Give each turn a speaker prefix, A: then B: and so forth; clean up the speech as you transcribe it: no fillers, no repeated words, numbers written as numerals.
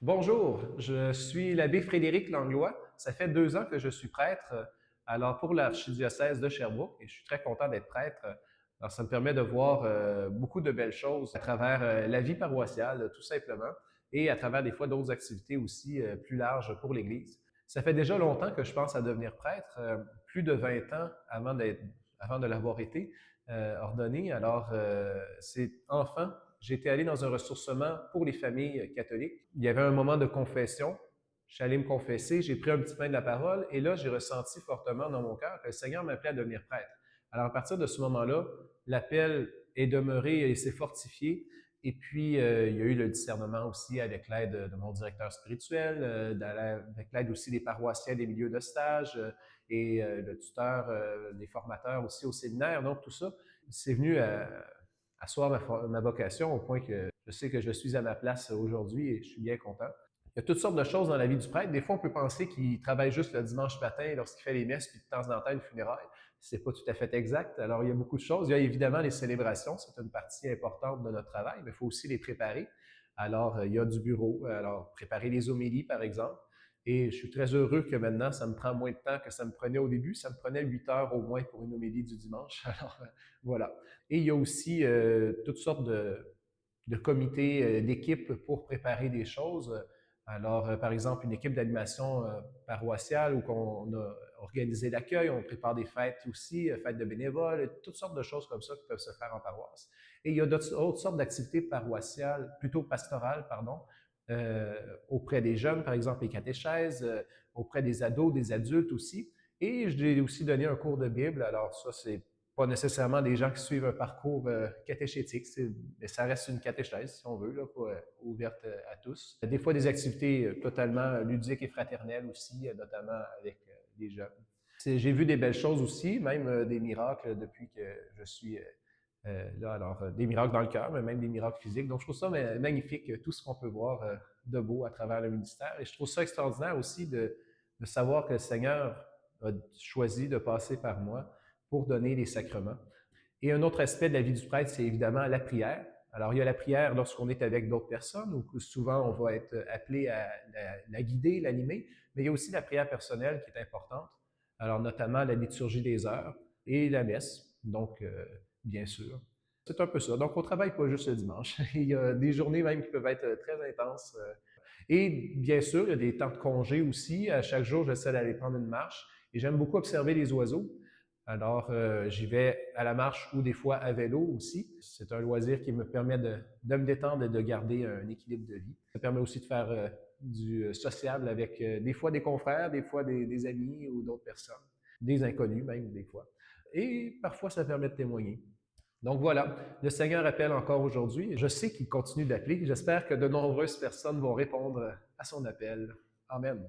A: Bonjour, je suis l'abbé Frédéric Langlois. Ça fait 2 ans que je suis prêtre, alors pour l'archidiocèse de Sherbrooke, et je suis très content d'être prêtre. Alors ça me permet de voir beaucoup de belles choses à travers la vie paroissiale, tout simplement, et à travers des fois d'autres activités aussi plus larges pour l'Église. Ça fait déjà longtemps que je pense à devenir prêtre, plus de 20 ans avant de l'avoir été ordonné. Alors c'est enfin j'étais allé dans un ressourcement pour les familles catholiques. Il y avait un moment de confession. Je suis allé me confesser, j'ai pris un petit pain de la parole et là, j'ai ressenti fortement dans mon cœur que le Seigneur m'appelait à devenir prêtre. Alors, à partir de ce moment-là, l'appel est demeuré et s'est fortifié. Et puis, il y a eu le discernement aussi avec l'aide de mon directeur spirituel, avec l'aide aussi des paroissiens des milieux de stage et le tuteur, des formateurs aussi au séminaire. Donc, tout ça, c'est venu asseoir ma vocation au point que je sais que je suis à ma place aujourd'hui et je suis bien content. Il y a toutes sortes de choses dans la vie du prêtre. Des fois, on peut penser qu'il travaille juste le dimanche matin lorsqu'il fait les messes, puis de temps en temps une funéraille. C'est pas tout à fait exact. Alors, il y a beaucoup de choses. Il y a évidemment les célébrations. C'est une partie importante de notre travail, mais il faut aussi les préparer. Alors, il y a du bureau. Alors, préparer les homélies, par exemple. Et je suis très heureux que maintenant, ça me prend moins de temps que ça me prenait au début. Ça me prenait 8 heures au moins pour une homélie du dimanche. Alors, voilà. Et il y a aussi toutes sortes de comités, d'équipes pour préparer des choses. Alors, par exemple, une équipe d'animation paroissiale où on a organisé l'accueil, on prépare des fêtes aussi, fêtes de bénévoles, toutes sortes de choses comme ça qui peuvent se faire en paroisse. Et il y a d'autres sortes d'activités paroissiales, plutôt pastorales, pardon, auprès des jeunes, par exemple les catéchèses, auprès des ados, des adultes aussi. Et j'ai aussi donné un cours de Bible. Alors ça, c'est pas nécessairement des gens qui suivent un parcours catéchétique, mais ça reste une catéchèse, si on veut, là, pas ouverte à tous. Des fois, des activités totalement ludiques et fraternelles aussi, notamment avec les jeunes. J'ai vu des belles choses aussi, même des miracles depuis que je suis là. Alors, des miracles dans le cœur, mais même des miracles physiques. Donc, je trouve ça magnifique, tout ce qu'on peut voir de beau à travers le ministère. Et je trouve ça extraordinaire aussi de savoir que le Seigneur a choisi de passer par moi pour donner les sacrements. Et un autre aspect de la vie du prêtre, c'est évidemment la prière. Alors, il y a la prière lorsqu'on est avec d'autres personnes, où souvent on va être appelé à la guider, l'animer, mais il y a aussi la prière personnelle qui est importante. Alors, notamment la liturgie des heures et la messe, donc, bien sûr. C'est un peu ça. Donc, on travaille pas juste le dimanche. Il y a des journées même qui peuvent être très intenses. Et bien sûr, il y a des temps de congé aussi. À chaque jour, j'essaie d'aller prendre une marche. Et j'aime beaucoup observer les oiseaux. Alors, j'y vais à la marche ou des fois à vélo aussi. C'est un loisir qui me permet de me détendre et de garder un équilibre de vie. Ça permet aussi de faire du sociable avec des fois des confrères, des fois des amis ou d'autres personnes, des inconnus même des fois. Et parfois, ça permet de témoigner. Donc voilà, le Seigneur appelle encore aujourd'hui. Je sais qu'il continue d'appeler. J'espère que de nombreuses personnes vont répondre à son appel. Amen.